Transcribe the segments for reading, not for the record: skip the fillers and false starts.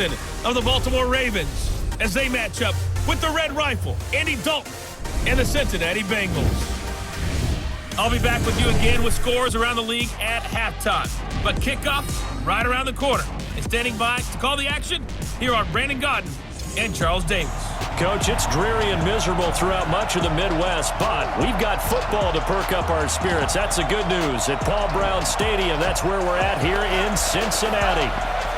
of the Baltimore Ravens as they match up with the Red Rifle, Andy Dalton, and the Cincinnati Bengals. I'll be back with you again with scores around the league at halftime. But kickoff right around the corner. And standing by to call the action, here are Brandon Gaudin and Charles Davis. Coach, it's dreary and miserable throughout much of the Midwest, but we've got football to perk up our spirits. That's the good news. At Paul Brown Stadium, that's where we're at here in Cincinnati.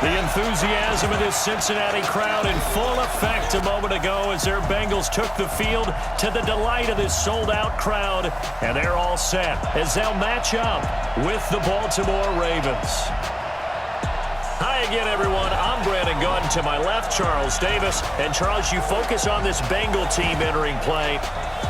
The enthusiasm of this Cincinnati crowd in full effect a moment ago as their Bengals took the field to the delight of this sold-out crowd. And they're all set as they'll match up with the Baltimore Ravens. Hi again, everyone. I'm Brandon Gaudin. To my left, Charles Davis. And, Charles, you focus on this Bengal team entering play.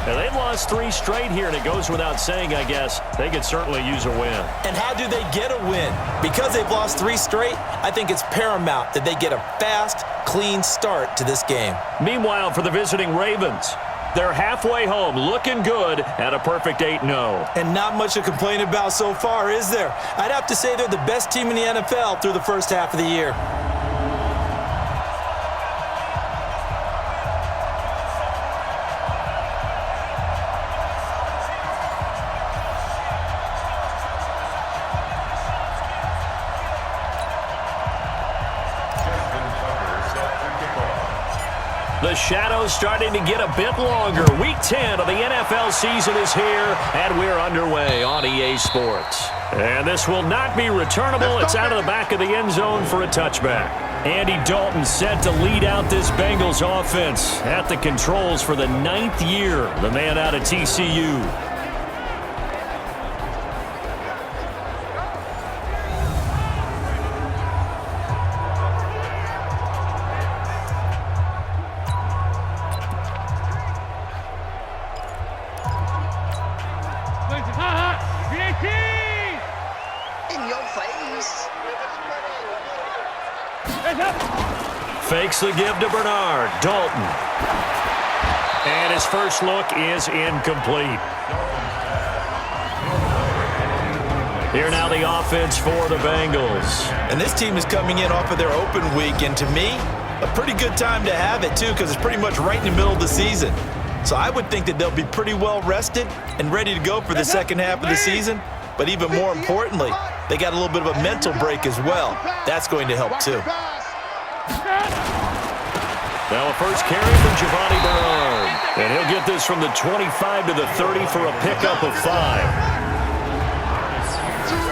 Now, they've lost 3 straight here, and it goes without saying, I guess, they could certainly use a win. And how do they get a win? Because they've lost 3 straight, I think it's paramount that they get a fast, clean start to this game. Meanwhile, for the visiting Ravens, they're halfway home, looking good at a perfect 8-0. And not much to complain about so far, is there? I'd have to say they're the best team in the NFL through the first half of the year. The shadow's starting to get a bit longer. Week 10 of the NFL season is here, and we're underway on EA Sports. And this will not be returnable. It's out of the back of the end zone for a touchback. Andy Dalton set to lead out this Bengals offense at the controls for the 9th year. The man out of TCU. Fakes the give to Bernard. Dalton. And his first look is incomplete. Here now the offense for the Bengals. And this team is coming in off of their open week, and to me, a pretty good time to have it, too, because it's pretty much right in the middle of the season. So I would think that they'll be pretty well rested and ready to go for the second half of the season. But even more importantly, they got a little bit of a mental break as well. That's going to help, too. Now a first carry from Giovanni Bernard. And he'll get this from the 25 to the 30 for a pickup of 5.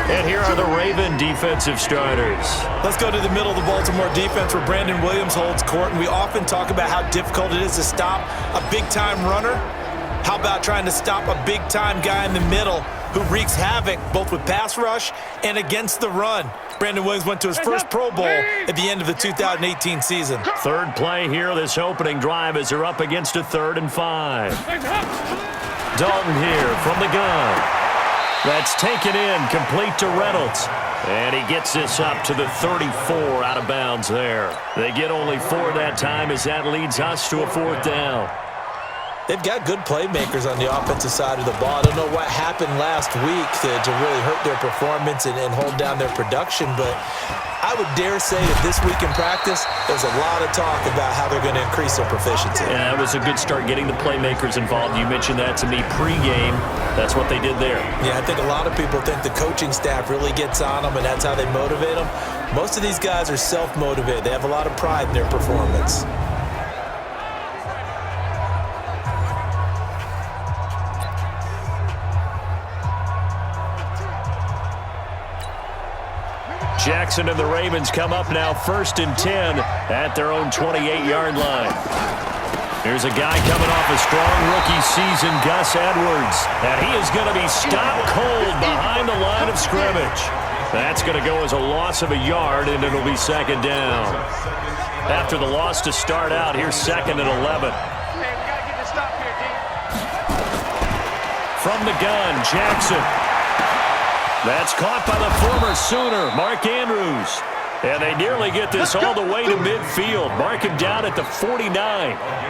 And here are the Raven defensive starters. Let's go to the middle of the Baltimore defense where Brandon Williams holds court. And we often talk about how difficult it is to stop a big-time runner. How about trying to stop a big-time guy in the middle who wreaks havoc both with pass rush and against the run? Brandon Williams went to his first Pro Bowl at the end of the 2018 season. Third play here, this opening drive as they're up against a 3rd and 5. Dalton here from the gun. That's taken in, complete to Reynolds. And he gets this up to the 34 out of bounds there. They get only 4 that time as that leads us to a 4th down. They've got good playmakers on the offensive side of the ball. I don't know what happened last week to really hurt their performance and hold down their production, but I would dare say that this week in practice, there's a lot of talk about how they're going to increase their proficiency. Yeah, it was a good start getting the playmakers involved. You mentioned that to me pregame. That's what they did there. Yeah, I think a lot of people think the coaching staff really gets on them, and that's how they motivate them. Most of these guys are self-motivated. They have a lot of pride in their performance. Jackson and the Ravens come up now 1st and 10 at their own 28-yard line. Here's a guy coming off a strong rookie season, Gus Edwards. And he is going to be stopped cold behind the line of scrimmage. That's going to go as a loss of a yard, and it'll be 2nd down. After the loss to start out, here's 2nd and 11. From the gun, Jackson. That's caught by the former Sooner, Mark Andrews. And they nearly get this all the way to midfield. Mark him down at the 49.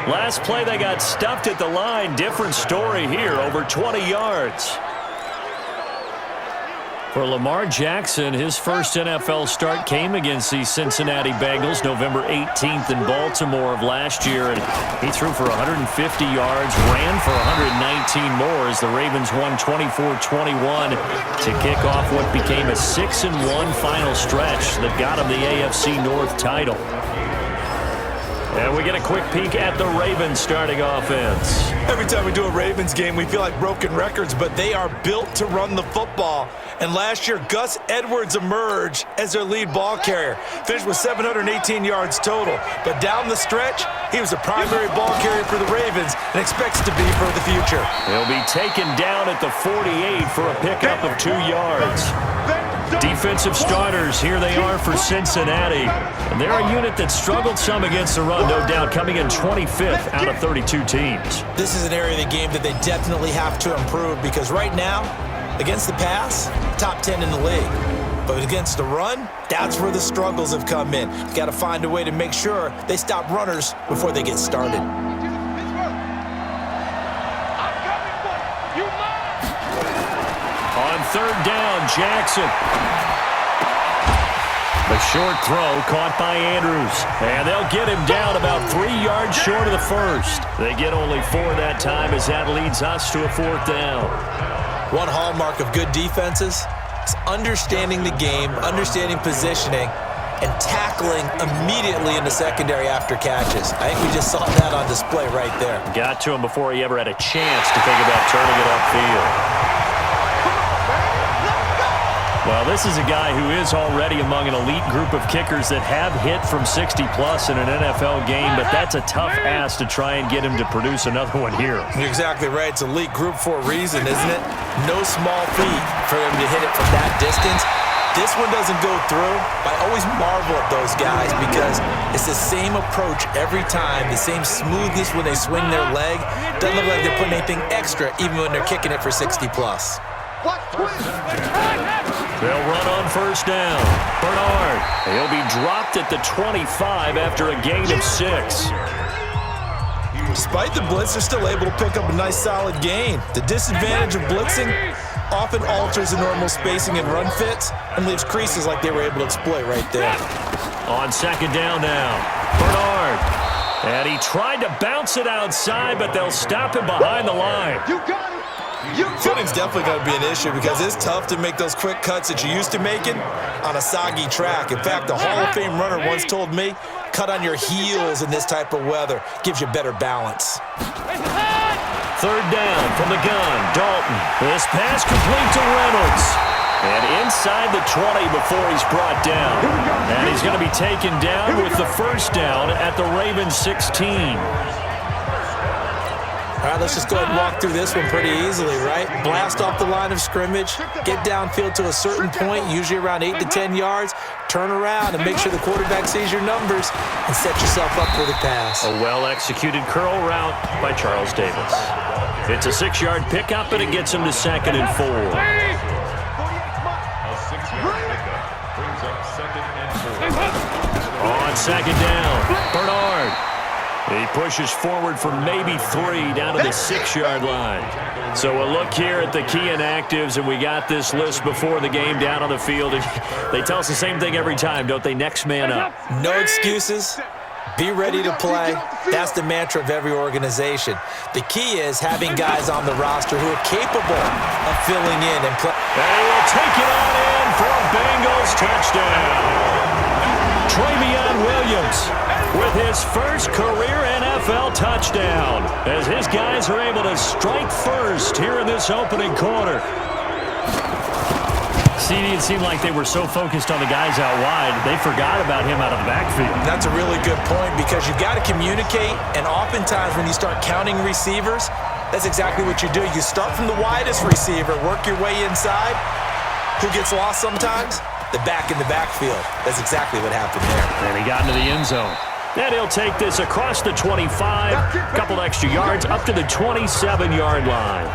Last play, they got stuffed at the line. Different story here, over 20 yards. For Lamar Jackson, his first NFL start came against the Cincinnati Bengals November 18th in Baltimore of last year. And he threw for 150 yards, ran for 119 more as the Ravens won 24-21 to kick off what became a 6-1 final stretch that got him the AFC North title. And we get a quick peek at the Ravens starting offense. Every time we do a Ravens game, we feel like broken records, but they are built to run the football. And last year, Gus Edwards emerged as their lead ball carrier. Finished with 718 yards total. But down the stretch, he was the primary ball carrier for the Ravens and expects to be for the future. He'll be taken down at the 48 for a pickup of 2 yards. Defensive starters, here they are for Cincinnati. And they're a unit that struggled some against the run, no doubt, coming in 25th out of 32 teams. This is an area of the game that they definitely have to improve because right now, against the pass, top 10 in the league. But against the run, that's where the struggles have come in. You got to find a way to make sure they stop runners before they get started. On third down, Jackson. The short throw caught by Andrews. And they'll get him down about 3 yards short of the first. They get only 4 that time as that leads us to a 4th down. One hallmark of good defenses is understanding the game, understanding positioning, and tackling immediately in the secondary after catches. I think we just saw that on display right there. Got to him before he ever had a chance to think about turning it upfield. Well, this is a guy who is already among an elite group of kickers that have hit from 60-plus in an NFL game, but that's a tough ask to try and get him to produce another one here. You're exactly right. It's elite group for a reason, isn't it? No small feat for him to hit it from that distance. This one doesn't go through. I always marvel at those guys because it's the same approach every time, the same smoothness when they swing their leg. Doesn't look like they're putting anything extra even when they're kicking it for 60-plus. They'll run on first down. Bernard. He'll be dropped at the 25 after a gain of 6. Despite the blitz, they're still able to pick up a nice solid gain. The disadvantage of blitzing often alters the normal spacing and run fits and leaves creases like they were able to exploit right there. On second down now. Bernard. And he tried to bounce it outside, but they'll stop him behind the line. You got it. Footing's definitely going to be an issue because it's tough to make those quick cuts that you used to making on a soggy track. In fact, a Hall of Fame runner once told me, cut on your heels in this type of weather. Gives you better balance. Third down from the gun. Dalton. This pass complete to Reynolds. And inside the 20 before he's brought down. And he's going to be taken down with the first down at the Ravens 16. All right, let's just go ahead and walk through this one pretty easily, right? Blast off the line of scrimmage, get downfield to a certain point, usually around 8 to 10 yards, turn around and make sure the quarterback sees your numbers and set yourself up for the pass. A well-executed curl route by Charles Davis. It's a 6-yard pickup, and it gets him to 2nd and 4. On second down, Bernard. He pushes forward for maybe 3 down to the 6-yard line. So a look here at the key inactives, and we got this list before the game down on the field. And they tell us the same thing every time, don't they? Next man up. No excuses. Be ready to play. That's the mantra of every organization. The key is having guys on the roster who are capable of filling in and play. They will take it on in for a Bengals touchdown. Travion Williams with his first career NFL touchdown as his guys are able to strike first here in this opening quarter. CD, it seemed like they were so focused on the guys out wide, they forgot about him out of the backfield. That's a really good point because you've got to communicate, and oftentimes when you start counting receivers, that's exactly what you do. You start from the widest receiver, work your way inside. Who gets lost sometimes? The back in the backfield. That's exactly what happened there. And he got into the end zone. And he'll take this across the 25, a couple extra yards, up to the 27-yard line.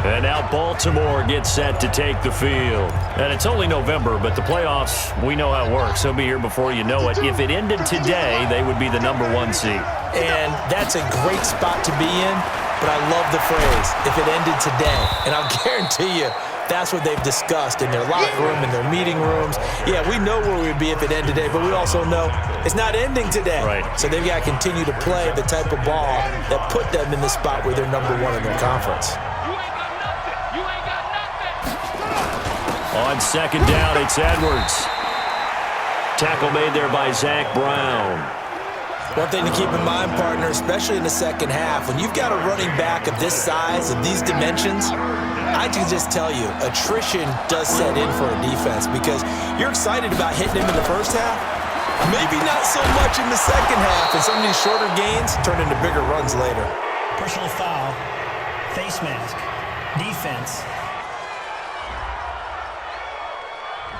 And now Baltimore gets set to take the field. And it's only November, but the playoffs, we know how it works. They'll be here before you know it. If it ended today, they would be the #1 seed. And that's a great spot to be in, but I love the phrase, if it ended today. And I'll guarantee you, That's what they've discussed in their locker room, in their meeting rooms. Yeah, we know where we'd be if it ended today, but we also know it's not ending today. Right. So they've got to continue to play the type of ball that put them in the spot where they're number one in their conference. On second down, it's Edwards. Tackle made there by Zach Brown. One thing to keep in mind, partner, especially in the second half, when you've got a running back of this size, of these dimensions, I can just tell you, attrition does set in for a defense because you're excited about hitting him in the first half. Maybe not so much in the second half, and some of these shorter gains turn into bigger runs later. Personal foul, face mask, defense.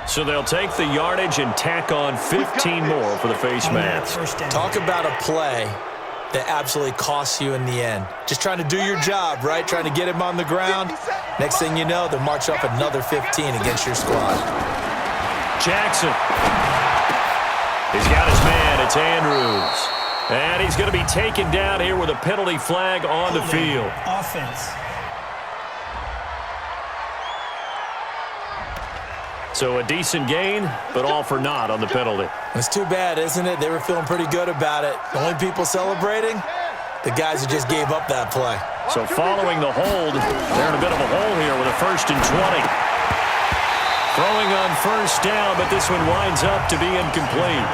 So they'll take the yardage and tack on 15 more for the face mask. Talk about a play that absolutely costs you in the end. Just trying to do your job, right? Trying to get him on the ground. Next thing you know, they'll march up another 15 against your squad. Jackson. He's got his man. It's Andrews. And he's going to be taken down here with a penalty flag on the field. Offense. So a decent gain, but all for naught on the penalty. It's too bad, isn't it? They were feeling pretty good about it. The only people celebrating, the guys who just gave up that play. So following the hold, they're in a bit of a hole here with a 1st and 20. Throwing on first down, but this one winds up to be incomplete.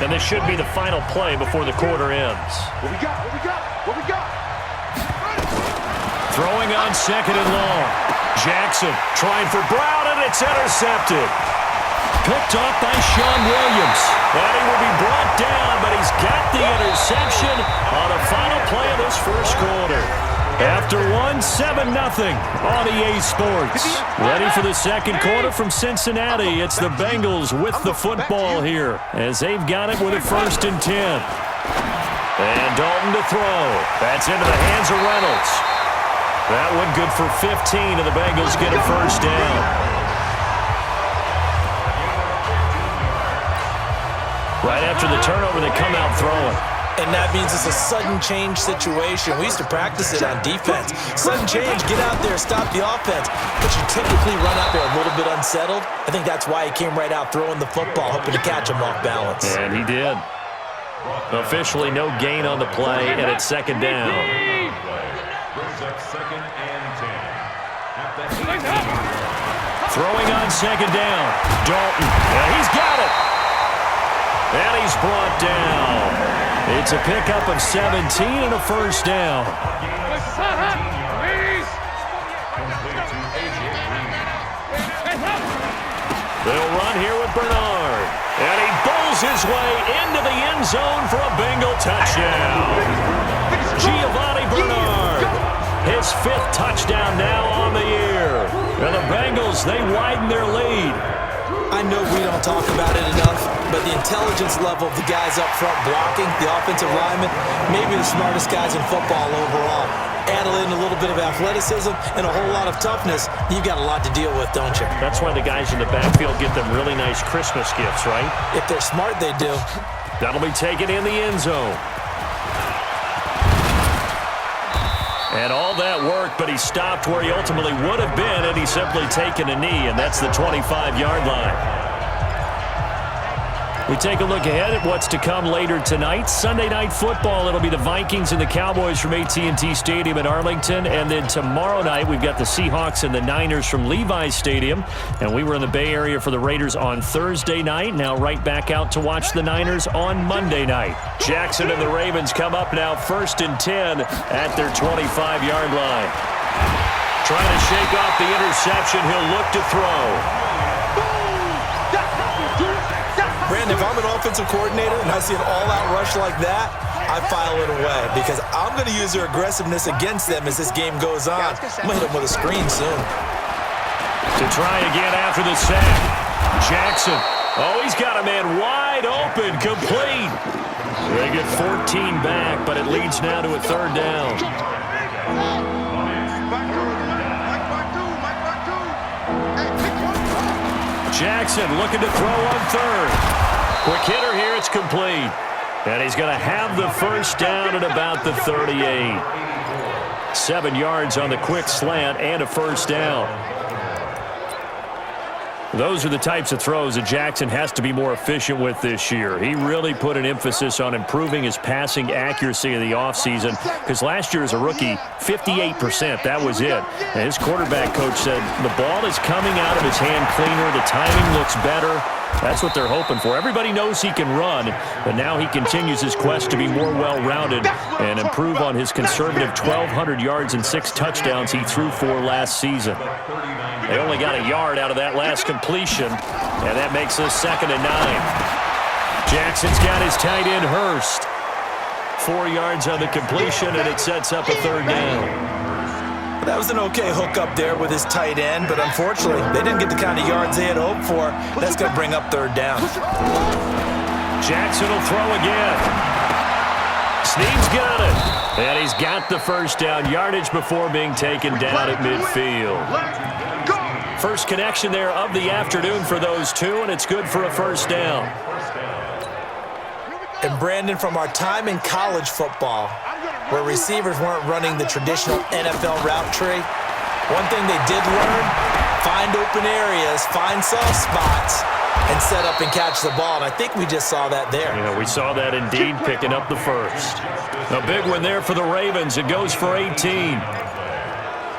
And this should be the final play before the quarter ends. What we got? What we got? What we got? Throwing on second and long. Jackson trying for Brown, and it's intercepted. Picked off by Sean Williams. And he will be brought down, but he's got the interception on the final play of this first quarter. After 7-0 on EA Sports. Ready for the second quarter from Cincinnati. It's the Bengals with the football here as they've got it with a 1st and 10. And Dalton to throw. That's into the hands of Reynolds. That one good for 15, and the Bengals get a first down. Right after the turnover, they come out throwing. And that means it's a sudden change situation. We used to practice it on defense. Sudden change, get out there, stop the offense. But you typically run out there a little bit unsettled. I think that's why he came right out throwing the football, hoping to catch him off balance. And he did. Officially no gain on the play, and it's second down. Throwing on second down. Dalton. And he's got it. And he's brought down. It's a pickup of 17 and a first down. They'll run here with Bernard. And he bowls his way into the end zone for a Bengal touchdown. Giovanni Bernard. His 5th touchdown now on the year. And the Bengals, they widen their lead. I know we don't talk about it enough, but the intelligence level of the guys up front blocking, the offensive linemen, maybe the smartest guys in football overall. Add in a little bit of athleticism and a whole lot of toughness, you've got a lot to deal with, don't you? That's why the guys in the backfield get them really nice Christmas gifts, right? If they're smart, they do. That'll be taken in the end zone. And all that work, but he stopped where he ultimately would have been, and he's simply taken a knee, and that's the 25-yard line. We take a look ahead at what's to come later tonight. Sunday Night Football, it'll be the Vikings and the Cowboys from AT&T Stadium in Arlington. And then tomorrow night, we've got the Seahawks and the Niners from Levi's Stadium. And we were in the Bay Area for the Raiders on Thursday night. Now right back out to watch the Niners on Monday night. Jackson and the Ravens come up now 1st and 10 at their 25-yard line. Trying to shake off the interception. He'll look to throw. Brandon, if I'm an offensive coordinator and I see an all-out rush like that, I file it away because I'm going to use their aggressiveness against them as this game goes on. I'm going to hit them with a screen soon. To try again after the sack. Jackson. Oh, he's got a man wide open, complete. They get 14 back, but it leads now to a 3rd down. Jackson looking to throw on 3rd. Quick hitter here, it's complete. And he's going to have the first down at about the 38. 7 yards on the quick slant and a first down. Those are the types of throws that Jackson has to be more efficient with this year. He really put an emphasis on improving his passing accuracy in the offseason because last year as a rookie, 58%, that was it. And his quarterback coach said the ball is coming out of his hand cleaner, the timing looks better. That's what they're hoping for. Everybody knows he can run, but now he continues his quest to be more well-rounded and improve on his conservative 1,200 yards and 6 touchdowns he threw for last season. They only got a yard out of that last completion, and that makes us 2nd and 9. Jackson's got his tight end Hurst. 4 yards on the completion, and it sets up a 3rd down. That was an okay hook up there with his tight end, but unfortunately, they didn't get the kind of yards they had hoped for. That's going to bring up 3rd down. Jackson will throw again. Snead's got it. And he's got the first down yardage before being taken down at midfield. First connection there of the afternoon for those two, and it's good for a first down. And Brandon, from our time in college football, where receivers weren't running the traditional NFL route tree, one thing they did learn, find open areas, find soft spots, and set up and catch the ball. And I think we just saw that there. Yeah, we saw that indeed, picking up the first. A big one there for the Ravens. It goes for 18.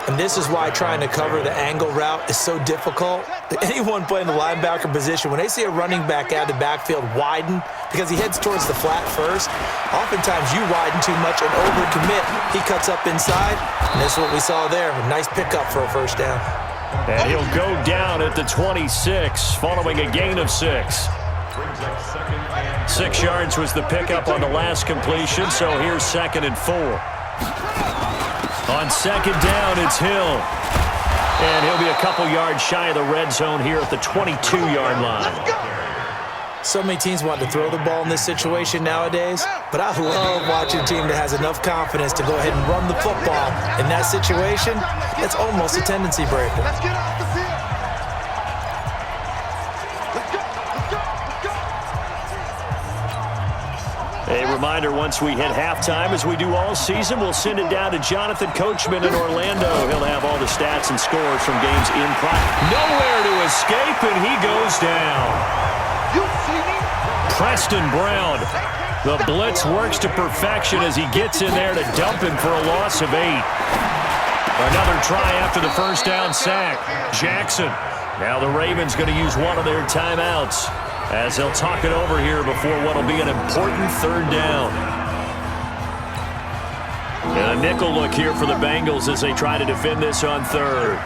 And this is why trying to cover the angle route is so difficult. Anyone playing the linebacker position, when they see a running back out of the backfield widen because he heads towards the flat first, oftentimes you widen too much and overcommit. He cuts up inside, and this is what we saw there. A nice pickup for a first down. And he'll go down at the 26, following a gain of 6. 6 yards was the pickup on the last completion, so here's 2nd and 4. On 2nd down, it's Hill. And he'll be a couple yards shy of the red zone here at the 22-yard line. So many teams want to throw the ball in this situation nowadays, but I love watching a team that has enough confidence to go ahead and run the football in that situation. It's almost a tendency breaker. Let's get off the field. Let's go. A reminder, once we hit halftime, as we do all season, we'll send it down to Jonathan Coachman in Orlando. He'll have all the stats and scores from games in practice. Nowhere to escape, and he goes down. You see me? Preston Brown. The blitz works to perfection as he gets in there to dump him for a loss of 8. Another try after the first down sack. Jackson. Now the Ravens going to use one of their timeouts as they'll talk it over here before what will be an important 3rd down. And a nickel look here for the Bengals as they try to defend this on 3rd.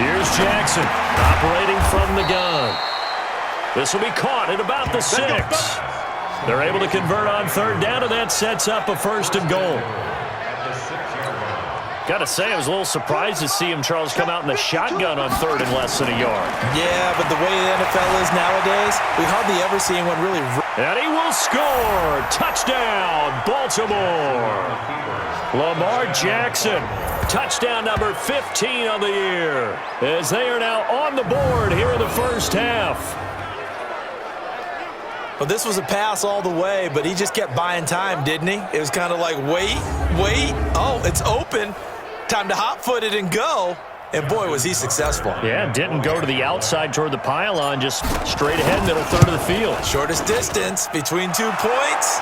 Here's Jackson operating from the gun. This will be caught at about the 6. They're able to convert on 3rd down, and that sets up a 1st and goal. Got to say, I was a little surprised to see him, Charles, come out in the shotgun on 3rd and less than a yard. Yeah, but the way the NFL is nowadays, we hardly ever see anyone really. And he will score. Touchdown, Baltimore. Lamar Jackson, touchdown number 15 of the year, as they are now on the board here in the first half. Well, this was a pass all the way, but he just kept buying time, didn't he? It was kind of like, wait. Oh, it's open. Time to hot-foot it and go. And, boy, was he successful. Yeah, didn't go to the outside toward the pylon, just straight ahead, middle third of the field. Shortest distance between 2 points.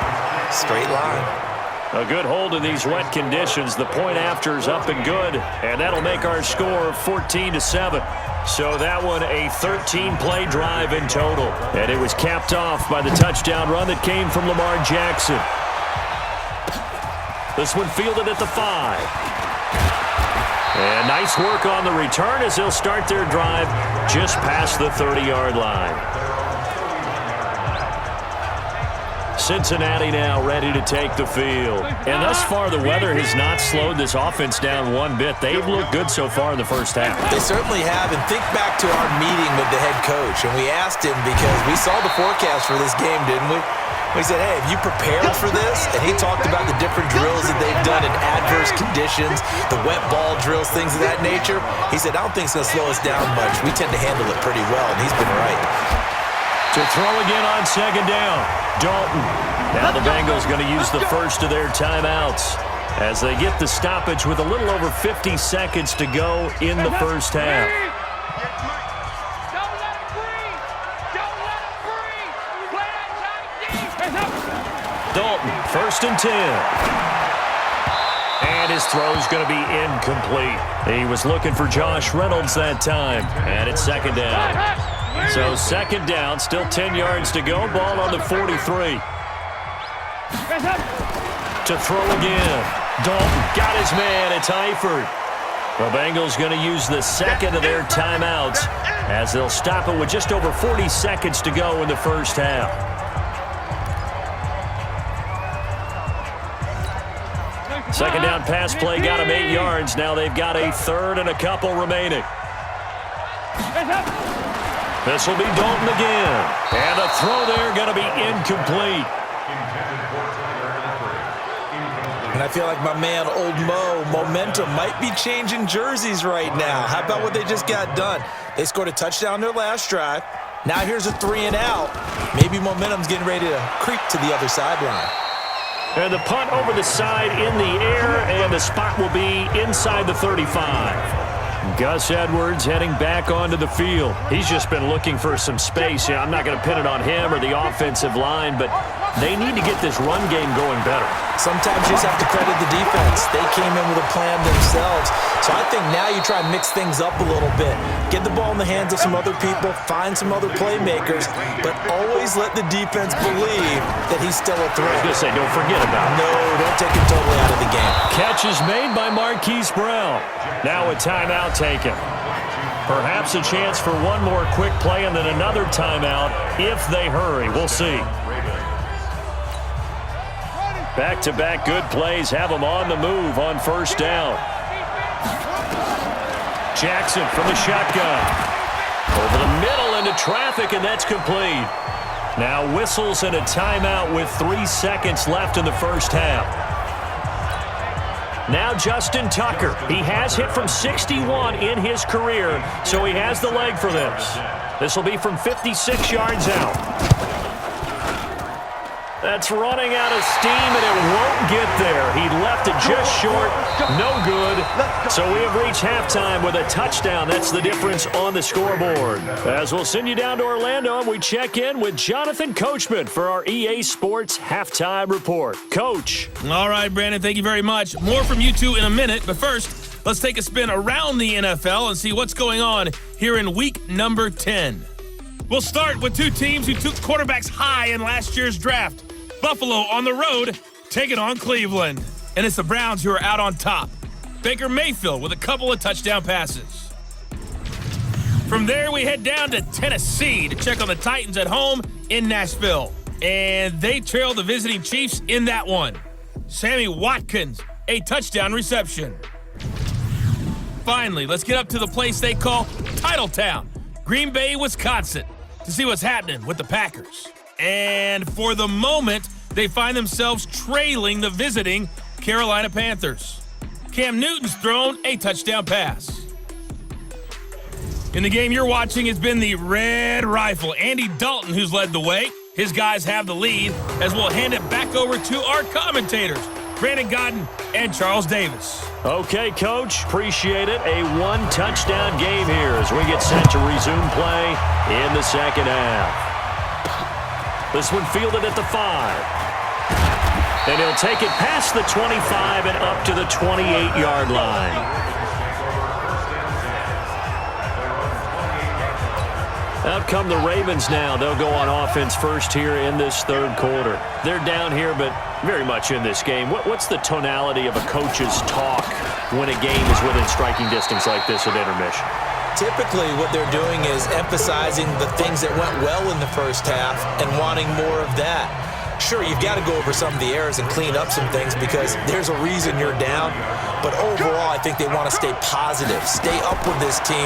Straight line. A good hold in these wet conditions. The point after is up and good, and that'll make our score 14-7. So that one a 13-play drive in total. And it was capped off by the touchdown run that came from Lamar Jackson. This one fielded at the 5. And nice work on the return as they'll start their drive just past the 30-yard line. Cincinnati now ready to take the field. And thus far, the weather has not slowed this offense down one bit. They've looked good so far in the first half. They certainly have. And think back to our meeting with the head coach. And we asked him because we saw the forecast for this game, didn't we? We said, hey, have you prepared for this? And he talked about the different drills that they've done in adverse conditions, the wet ball drills, things of that nature. He said, I don't think it's going to slow us down much. We tend to handle it pretty well, and he's been right. To throw again on 2nd down, Dalton. Now the Bengals going to use the first of their timeouts. as they get the stoppage with a little over 50 seconds to go in the first half. Dalton, 1st and 10. And his throw's going to be incomplete. He was looking for Josh Reynolds that time, and it's 2nd down. So 2nd down, still 10 yards to go. Ball on the 43. To throw again. Dalton got his man. It's Eifert. The Bengals going to use the 2nd of their timeouts as they'll stop it with just over 40 seconds to go in the first half. Second down pass play got him 8 yards. Now they've got a 3rd and a couple remaining. This will be Dalton again. And the throw there going to be incomplete. And I feel like my man, Old Mo, momentum might be changing jerseys right now. How about what they just got done? They scored a touchdown their last drive. Now here's a 3 and out. Maybe momentum's getting ready to creep to the other sideline. And the punt over the side in the air, and the spot will be inside the 35. Gus Edwards heading back onto the field. He's just been looking for some space. Yeah, I'm not going to pin it on him or the offensive line, but they need to get this run game going better. Sometimes you just have to credit the defense. They came in with a plan themselves. So I think now you try and mix things up a little bit. Get the ball in the hands of some other people, find some other playmakers, but always let the defense believe that he's still a threat. I was going to say, don't forget about it. No, don't take him totally out of the game. Catch is made by Marquise Brown. Now a timeout taken. Perhaps a chance for one more quick play and then another timeout if they hurry. We'll see. Back-to-back good plays have them on the move on 1st down. Jackson from the shotgun. Over the middle into traffic, and that's complete. Now whistles and a timeout with 3 seconds left in the first half. Now Justin Tucker. He has hit from 61 in his career, so he has the leg for this. This will be from 56 yards out. That's running out of steam, and it won't get there. He left it just short. No good. So we have reached halftime with a touchdown. That's the difference on the scoreboard. As we'll send you down to Orlando, and we check in with Jonathan Coachman for our EA Sports Halftime Report. Coach. All right, Brandon, thank you very much. More from you two in a minute, but first, let's take a spin around the NFL and see what's going on here in week number 10. We'll start with two teams who took quarterbacks high in last year's draft. Buffalo on the road, taking on Cleveland. And it's the Browns who are out on top. Baker Mayfield with a couple of touchdown passes. From there, we head down to Tennessee to check on the Titans at home in Nashville. And they trail the visiting Chiefs in that one. Sammy Watkins, a touchdown reception. Finally, let's get up to the place they call Titletown, Green Bay, Wisconsin, to see what's happening with the Packers. And for the moment, they find themselves trailing the visiting Carolina Panthers. Cam Newton's thrown a touchdown pass. In the game you're watching, it's been the Red Rifle, Andy Dalton, who's led the way. His guys have the lead, as we'll hand it back over to our commentators, Brandon Godden and Charles Davis. Okay, Coach. Appreciate it. A one-touchdown game here as we get set to resume play in the second half. This one fielded at the 5. And he'll take it past the 25 and up to the 28-yard line. Out come the Ravens now. They'll go on offense first here in this third quarter. They're down here, but very much in this game. What's the tonality of a coach's talk when a game is within striking distance like this at intermission? Typically, what they're doing is emphasizing the things that went well in the first half and wanting more of that. Sure, you've got to go over some of the errors and clean up some things because there's a reason you're down. But overall, I think they want to stay positive, stay up with this team.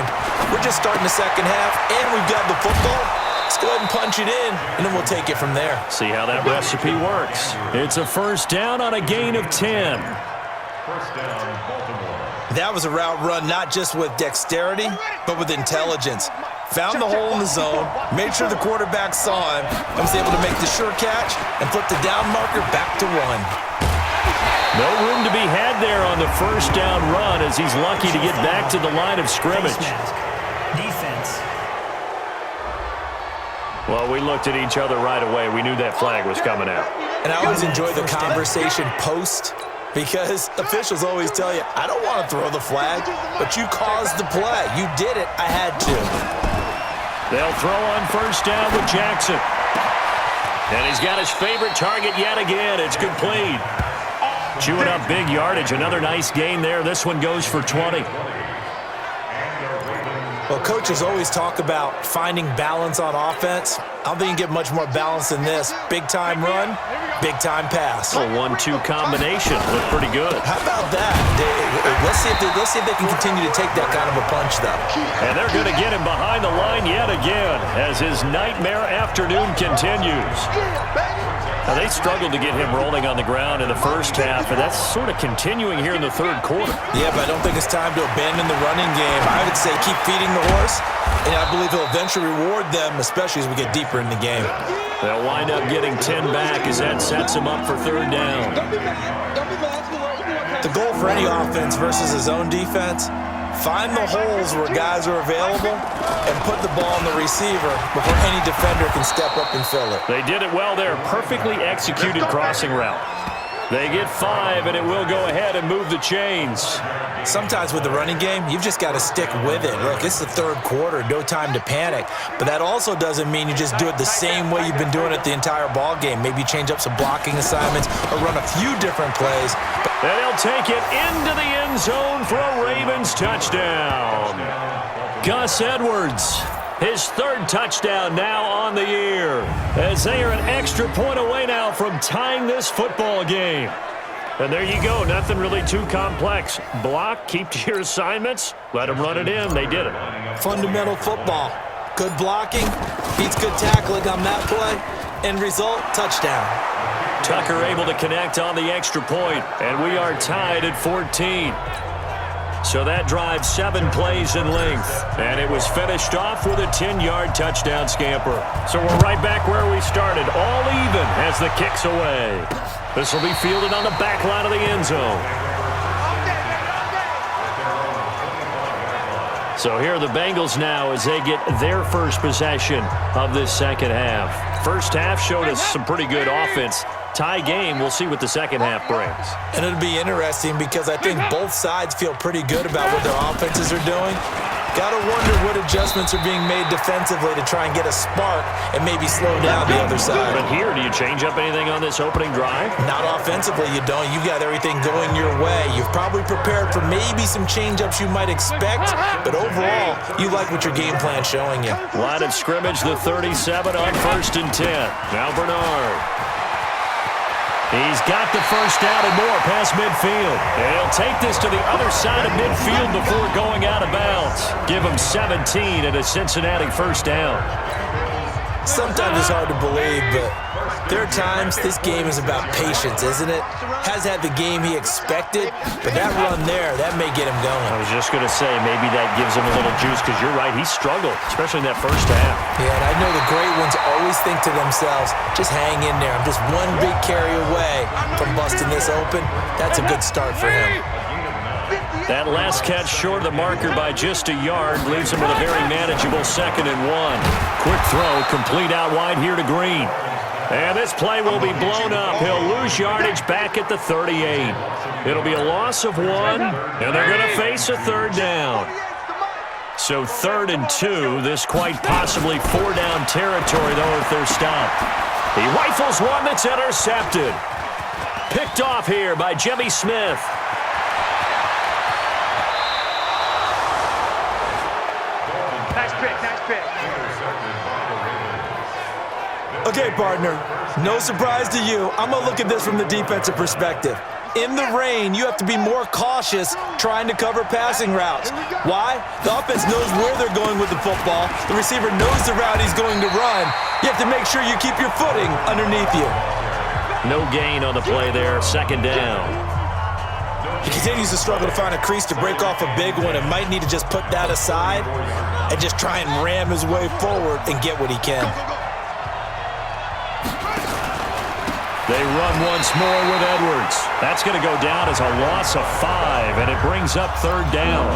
We're just starting the second half, and we've got the football. Let's go ahead and punch it in, and then we'll take it from there. See how that recipe works. It's a first down on a gain of 10. First down, Baltimore. That was a route run not just with dexterity, but with intelligence. Found the hole in the zone, made sure the quarterback saw him, and was able to make the sure catch and flip the down marker back to 1. No room to be had there on the first down run as he's lucky to get back to the line of scrimmage. Face mask. Defense. Well, we looked at each other right away. We knew that flag was coming out. And I always enjoy the conversation post because officials always tell you, I don't want to throw the flag, but you caused the play. You did it. I had to. They'll throw on first down with Jackson. And he's got his favorite target yet again. It's complete. Chewing up big yardage. Another nice gain there. This one goes for 20. Well, coaches always talk about finding balance on offense. I don't think you can get much more balance than this. Big-time run, big-time pass. A 1-2 combination. Looked pretty good. How about that? Let's see if they can continue to take that kind of a punch, though. And they're going to get him behind the line yet again as his nightmare afternoon continues. Now, they struggled to get him rolling on the ground in the first half, and that's sort of continuing here in the third quarter. Yeah, but I don't think it's time to abandon the running game. I would say keep feeding the horse, and I believe he'll eventually reward them, especially as we get deeper in the game. They'll wind up getting 10 back as that sets him up for third down. The goal for any offense versus a zone defense, find the holes where guys are available and put the ball on the receiver before any defender can step up and fill it. They did it well there. Perfectly executed crossing route. They get 5, and it will go ahead and move the chains. Sometimes with the running game, you've just got to stick with it. Look, it's the third quarter, no time to panic. But that also doesn't mean you just do it the same way you've been doing it the entire ball game. Maybe change up some blocking assignments or run a few different plays. And he'll take it into the end zone for a Ravens touchdown. Gus Edwards, his third touchdown now on the year, as they are an extra point away now from tying this football game. And there you go, nothing really too complex. Block, keep to your assignments, let them run it in. They did it. Fundamental football. Good blocking, beats good tackling on that play. End result, touchdown. Tucker able to connect on the extra point, and we are tied at 14. So that drives 7 plays in length, and it was finished off with a 10-yard touchdown scamper. So we're right back where we started, all even as the kick's away. This will be fielded on the back line of the end zone. So here are the Bengals now as they get their first possession of this second half. First half showed us some pretty good offense. Tie game, we'll see what the second half brings. And it'll be interesting because I think both sides feel pretty good about what their offenses are doing. Gotta wonder what adjustments are being made defensively to try and get a spark and maybe slow down the other side. But here, do you change up anything on this opening drive? Not offensively, you don't. You've got everything going your way. You've probably prepared for maybe some change-ups you might expect, but overall, you like what your game plan's showing you. Line of scrimmage, the 37 on 1st and 10. Now Bernard. He's got the first down and more past midfield. And he'll take this to the other side of midfield before going out of bounds. Give him 17 and a Cincinnati first down. Sometimes it's hard to believe, but there are times this game is about patience, isn't it? Has had the game he expected, but that run there, that may get him going. I was just going to say, maybe that gives him a little juice because you're right, he struggled, especially in that first half. Yeah, and I know the great ones always think to themselves, just hang in there. I'm just one big carry away from busting this open. That's a good start for him. That last catch short of the marker by just a yard leaves him with a very manageable 2nd and 1. Quick throw, complete out wide here to Green. And this play will be blown up. He'll lose yardage back at the 38. It'll be a loss of 1, and they're going to face a third down. So 3rd and 2, this quite possibly 4-down territory, though, if they're stopped. He rifles one that's intercepted. Picked off here by Jimmy Smith. Okay, partner, no surprise to you. I'm going to look at this from the defensive perspective. In the rain, you have to be more cautious trying to cover passing routes. Why? The offense knows where they're going with the football. The receiver knows the route he's going to run. You have to make sure you keep your footing underneath you. No gain on the play there, 2nd down. He continues to struggle to find a crease to break off a big one and might need to just put that aside and just try and ram his way forward and get what he can. They run once more with Edwards. That's going to go down as a loss of 5, and it brings up 3rd down.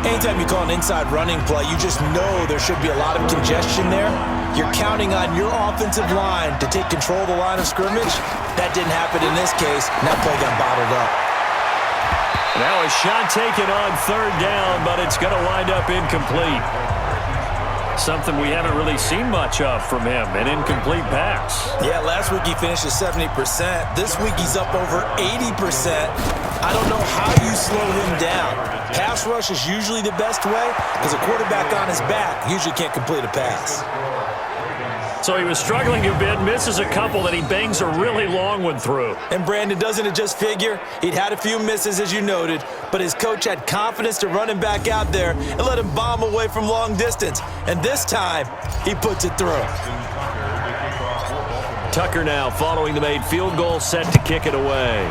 Anytime you call an inside running play, you just know there should be a lot of congestion there. You're counting on your offensive line to take control of the line of scrimmage. That didn't happen in this case, and that play got bottled up. Now a shot taken on 3rd down, but it's going to wind up incomplete. Something we haven't really seen much of from him, an incomplete pass. Yeah, last week he finished at 70%. This week he's up over 80%. I don't know how you slow him down. Pass rush is usually the best way because a quarterback on his back usually can't complete a pass. So he was struggling a bit, misses a couple, that he bangs a really long one through. And Brandon, doesn't it just figure? He'd had a few misses, as you noted, but his coach had confidence to run him back out there and let him bomb away from long distance. And this time, he puts it through. Tucker now following the made field goal, set to kick it away.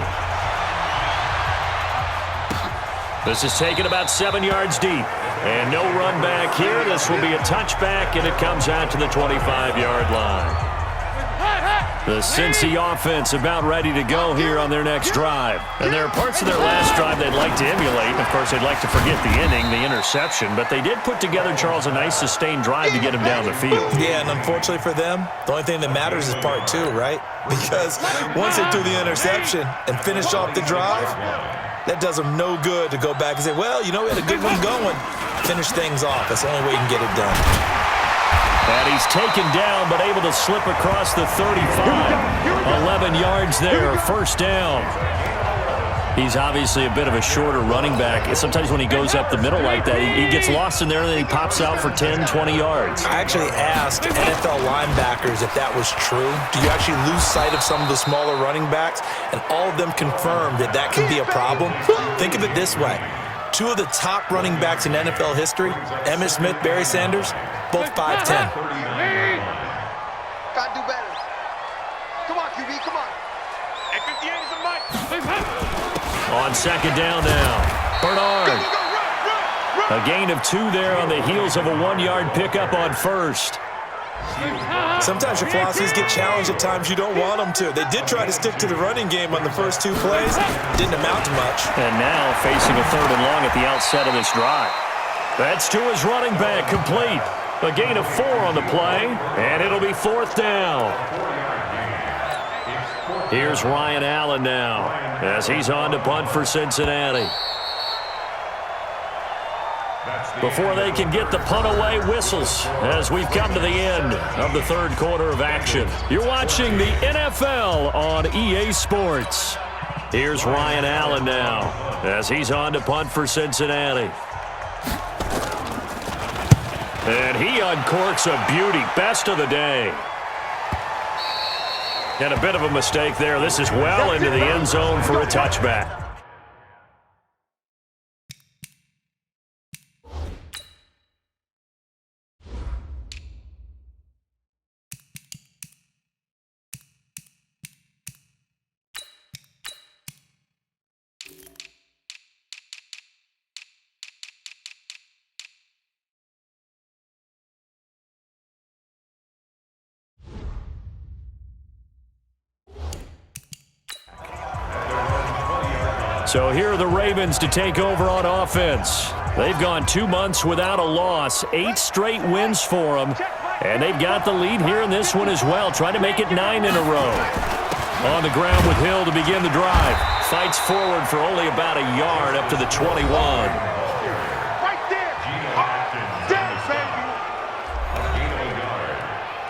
This is taken about 7 yards deep. And no run back here. This will be a touchback, and it comes out to the 25-yard line. The Cincy offense about ready to go here on their next drive. And there are parts of their last drive they'd like to emulate. Of course, they'd like to forget the inning, the interception. But they did put together, Charles, a nice sustained drive to get him down the field. Yeah, and unfortunately for them, the only thing that matters is part 2, right? Because once they threw the interception and finished off the drive, that does them no good to go back and say, well, you know, we had a good one going. Finish things off. That's the only way you can get it done. And he's taken down, but able to slip across the 35. 11 yards there, 1st down. He's obviously a bit of a shorter running back. Sometimes when he goes up the middle like that, he gets lost in there, and then he pops out for 10, 20 yards. I actually asked NFL linebackers if that was true. Do you actually lose sight of some of the smaller running backs? And all of them confirmed that that can be a problem. Think of it this way. 2 of the top running backs in NFL history, Emmitt Smith, Barry Sanders, both 5'10". Gotta do better. Come on, QB, come on. And 58 is the mic. On 2nd down now, Bernard. A gain of 2 there on the heels of a 1-yard pickup on 1st. Sometimes your philosophies get challenged at times you don't want them to. They did try to stick to the running game on the first 2 plays. Didn't amount to much. And now facing a 3rd and long at the outset of this drive. That's to his running back, complete. A gain of 4 on the play, and it'll be 4th down. Here's Ryan Allen now as he's on to punt for Cincinnati. Before they can get the punt away, whistles as we've come to the end of the 3rd quarter of action. You're watching the NFL on EA Sports. Here's Ryan Allen now as he's on to punt for Cincinnati. And he uncorks a beauty, best of the day. And a bit of a mistake there. This is well into the end zone for a touchback. So here are the Ravens to take over on offense. They've gone 2 months without a loss, 8 straight wins for them, and they've got the lead here in this one as well, trying to make it 9 in a row. On the ground with Hill to begin the drive. Fights forward for only about a yard up to the 21. Right there. Down, baby.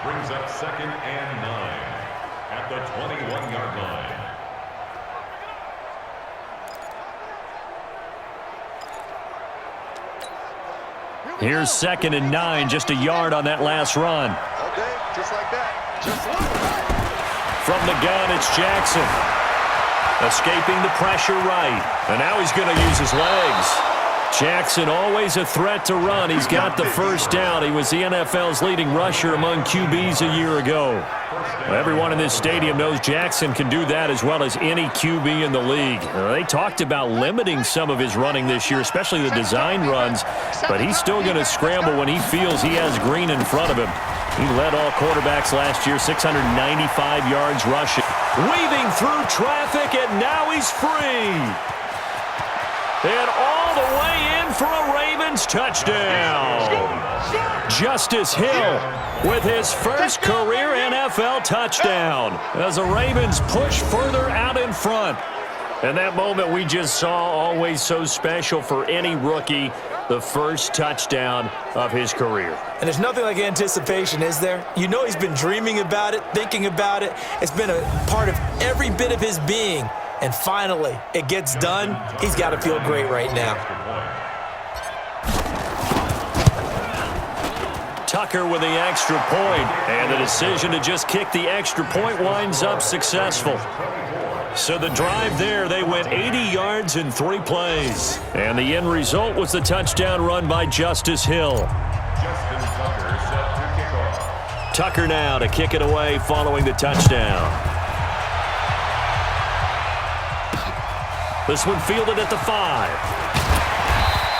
Brings up 2nd and 9 at the 21-yard line. Here's 2nd and 9, just a yard on that last run. Okay, just like that. Just like that. From the gun, it's Jackson. Escaping the pressure right. And now he's going to use his legs. Jackson always a threat to run. He's got the 1st down. He was the NFL's leading rusher among QBs a year ago. Everyone in this stadium knows Jackson can do that as well as any QB in the league. They talked about limiting some of his running this year, especially the design runs, but he's still going to scramble when he feels he has green in front of him. He led all quarterbacks last year, 695 yards rushing. weaving through traffic, and now he's free. And all the way in for a Ravens touchdown. Justice Hill with his first career NFL touchdown as the Ravens push further out in front. And that moment we just saw, always so special for any rookie, the first touchdown of his career. And there's nothing like anticipation, is there? You know he's been dreaming about it, thinking about it. It's been a part of every bit of his being. And finally, it gets done. He's got to feel great right now. Tucker with the extra point, and the decision to just kick the extra point winds up successful. So the drive there, they went 80 yards in 3 plays. And the end result was the touchdown run by Justice Hill. Tucker now to kick it away following the touchdown. This one fielded at the 5.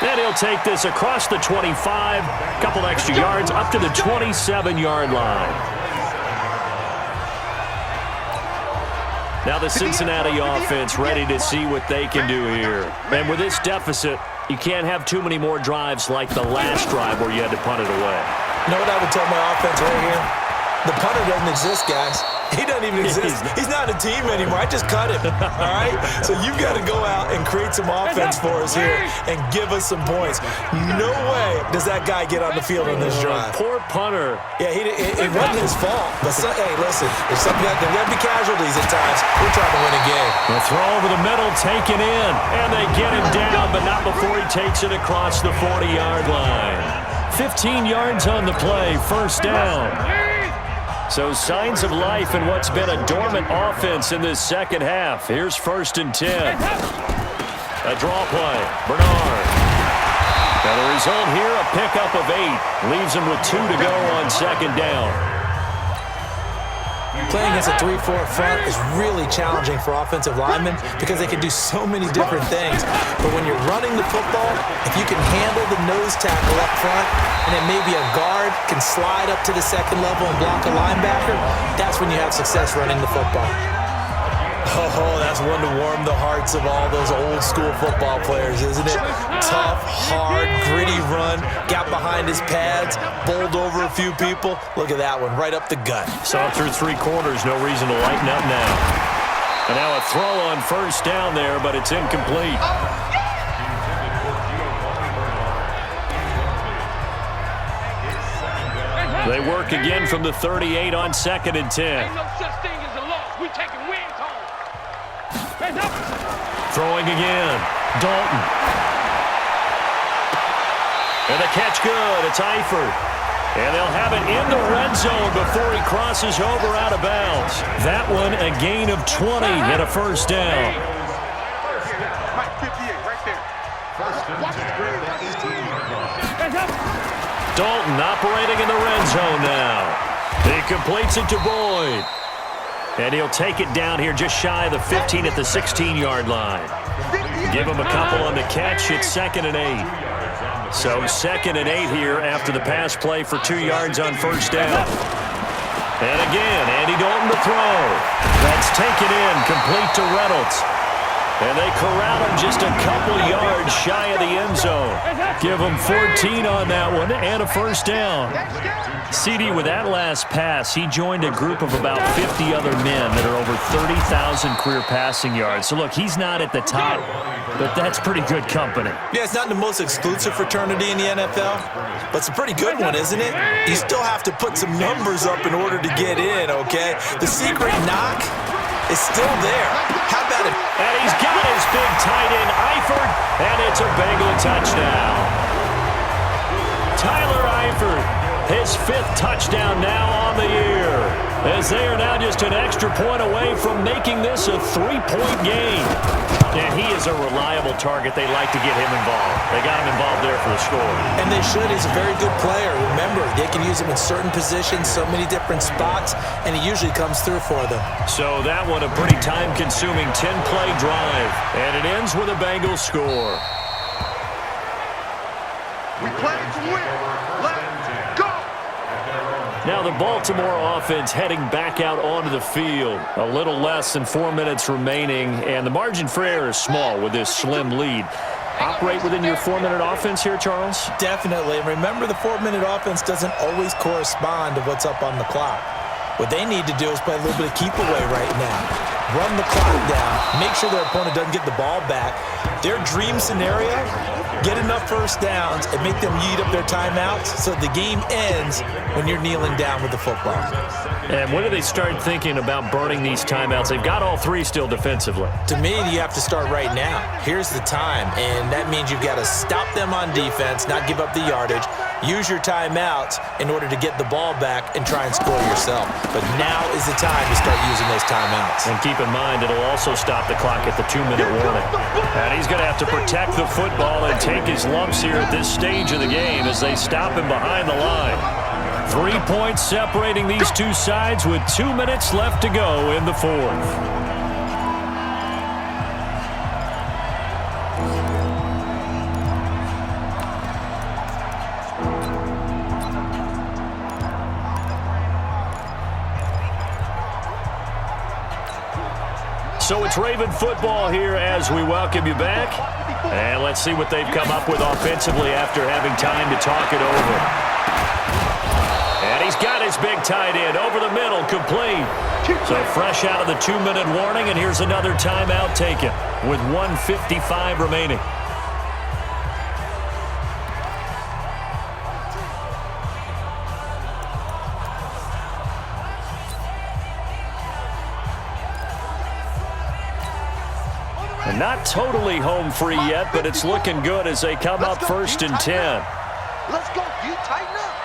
And he'll take this across the 25, couple extra yards up to the 27-yard line. Now the Cincinnati offense ready to see what they can do here. And with this deficit, you can't have too many more drives like the last drive where you had to punt it away. You know what I would tell my offense right here? The punter doesn't exist, guys. He doesn't even exist. He's not a team anymore. I just cut him, all right? So you've got to go out and create some offense for us here and give us some points. No way does that guy get on the field on this drive. Poor punter. Yeah, it wasn't his fault. But, hey, listen, there's going to be casualties at times. We're trying to win a game. The throw over the middle taken in, and they get him down, but not before he takes it across the 40-yard line. 15 yards on the play, first down. So signs of life in what's been a dormant offense in this second half. Here's 1st and 10. A draw play. Bernard. Now the result here, a pickup of 8. Leaves him with 2 to go on 2nd down. Playing against a 3-4 front is really challenging for offensive linemen because they can do so many different things. But when you're running the football, if you can handle the nose tackle up front, and then maybe a guard can slide up to the 2nd level and block a linebacker, that's when you have success running the football. Oh, that's one to warm the hearts of all those old school football players, isn't it? Tough, hard, gritty run, got behind his pads, bowled over a few people. Look at that one, right up the gut. Saw through 3 quarters, no reason to lighten up now. And now a throw on 1st down there, but it's incomplete. They work again from the 38 on 2nd and 10. Ain't no such thing as a loss. We taking wins home. Throwing again. Dalton. And the catch good. It's Eifert. And they'll have it in the red zone before he crosses over out of bounds. That one a gain of 20 and a 1st down. Mike 58 right there. Dalton operating in the red zone now. He completes it to Boyd. And he'll take it down here just shy of the 15 at the 16-yard line. Give him a couple on the catch. It's 2nd and 8. So 2nd and 8 here after the pass play for 2 yards on 1st down. And again, Andy Dalton to throw. That's taken in, complete to Reynolds. And they corral him just a couple yards shy of the end zone. Give him 14 on that one and a 1st down. CD, with that last pass, he joined a group of about 50 other men that are over 30,000 career passing yards. So, look, he's not at the top, but that's pretty good company. Yeah, it's not the most exclusive fraternity in the NFL, but it's a pretty good one, isn't it? You still have to put some numbers up in order to get in, okay? The secret knock is still there. How about it? And he's got his big tight end, Eifert, and it's a Bengal touchdown. Tyler Eifert, his 5th touchdown now on the year, as they are now just an extra point away from making this a 3-point game. And he is a reliable target. They like to get him involved. They got him involved there for the score. And they should. He's a very good player. Remember, they can use him in certain positions, so many different spots, and he usually comes through for them. So that one a pretty time-consuming 10-play drive, and it ends with a Bengals score. We play to win. Let's go. Now the Baltimore offense heading back out onto the field. A little less than 4 minutes remaining, and the margin for error is small with this slim lead. Operate within your 4-minute offense here, Charles? Definitely. And remember, the 4-minute offense doesn't always correspond to what's up on the clock. What they need to do is play a little bit of keep away right now. Run the clock down. Make sure their opponent doesn't get the ball back. Their dream scenario, get enough first downs and make them eat up their timeouts so the game ends when you're kneeling down with the football. And when do they start thinking about burning these timeouts? They've got all three still defensively. To me, you have to start right now. Here's the time, and that means you've got to stop them on defense, not give up the yardage, use your timeouts in order to get the ball back and try and score yourself. But now is the time to start using those timeouts. And keep in mind, it'll also stop the clock at the 2-minute warning. And he's going to have to protect the football and take his lumps here at this stage of the game as they stop him behind the line. 3 points separating these two sides with 2 minutes left to go in the fourth. So it's Raven football here as we welcome you back. And let's see what they've come up with offensively after having time to talk it over. And he's got his big tight end over the middle, complete. So fresh out of the 2-minute warning, and here's another timeout taken with 1:55 remaining. Not totally home free yet, but it's looking good as they come up 1st and 10. Let's go. You tighten up.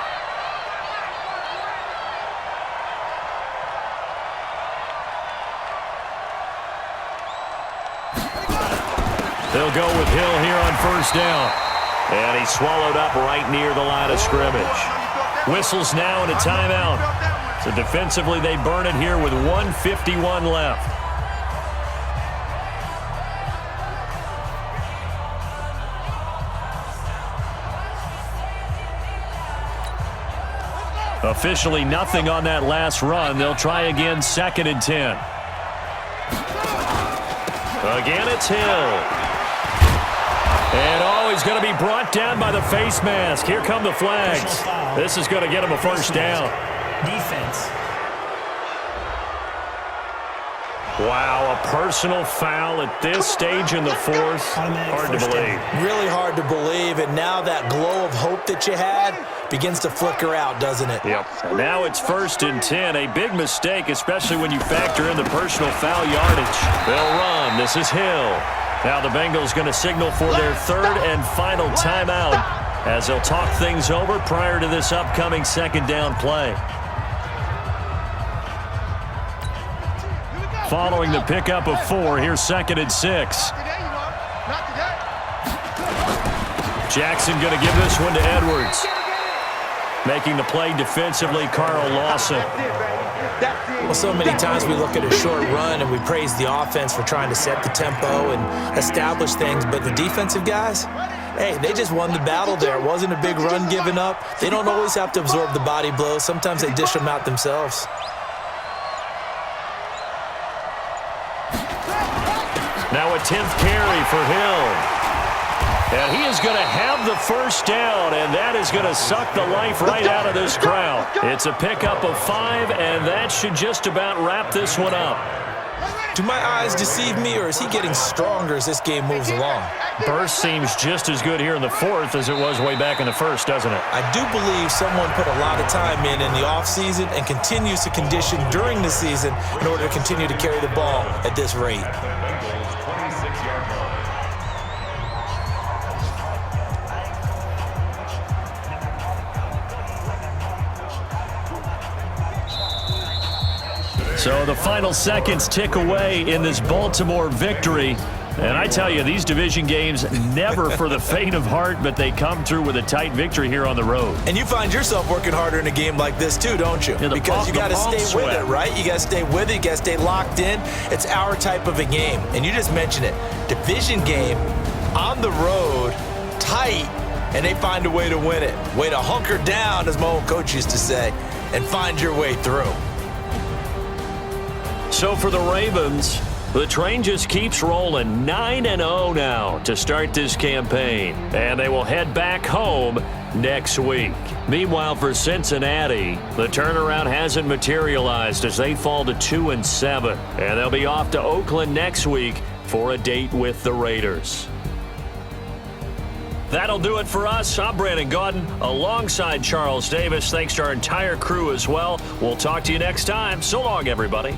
They'll go with Hill here on 1st down. And he's swallowed up right near the line of scrimmage. Whistles now and a timeout. So defensively, they burn it here with 1:51 left. Officially nothing on that last run. They'll try again 2nd and 10. Again, it's Hill. And he's going to be brought down by the face mask. Here come the flags. This is going to get him a 1st down. Defense. Wow, a personal foul at this stage in the fourth. Hard to believe. Really hard to believe, and now that glow of hope that you had begins to flicker out, doesn't it? Yep. Now it's 1st and 10. A big mistake, especially when you factor in the personal foul yardage. They'll run. This is Hill. Now the Bengals going to signal for their 3rd and final timeout as they'll talk things over prior to this upcoming 2nd down play. Following the pickup of 4, here's 2nd and 6. Jackson going to give this one to Edwards. Making the play defensively, Carl Lawson. Well, so many times we look at a short run and we praise the offense for trying to set the tempo and establish things, but the defensive guys, hey, they just won the battle there. It wasn't a big run given up. They don't always have to absorb the body blows. Sometimes they dish them out themselves. Now a 10th carry for Hill. And he is going to have the 1st down, and that is going to suck the life right out of this crowd. It's a pickup of 5, and that should just about wrap this one up. Do my eyes deceive me, or is he getting stronger as this game moves along? Burst seems just as good here in the 4th as it was way back in the 1st, doesn't it? I do believe someone put a lot of time in the offseason and continues to condition during the season in order to continue to carry the ball at this rate. So the final seconds tick away in this Baltimore victory. And I tell you, these division games, never for the faint of heart, but they come through with a tight victory here on the road. And you find yourself working harder in a game like this too, don't you? Yeah, because you got to stay with it, right? You got to stay with it. You got to stay locked in. It's our type of a game. And you just mentioned it. Division game, on the road, tight, and they find a way to win it. Way to hunker down, as my old coach used to say. and find your way through. So for the Ravens, the train just keeps rolling 9-0 now to start this campaign, and they will head back home next week. Meanwhile, for Cincinnati, the turnaround hasn't materialized as they fall to 2-7, and they'll be off to Oakland next week for a date with the Raiders. That'll do it for us. I'm Brandon Gaudin alongside Charles Davis. Thanks to our entire crew as well. We'll talk to you next time. So long, everybody.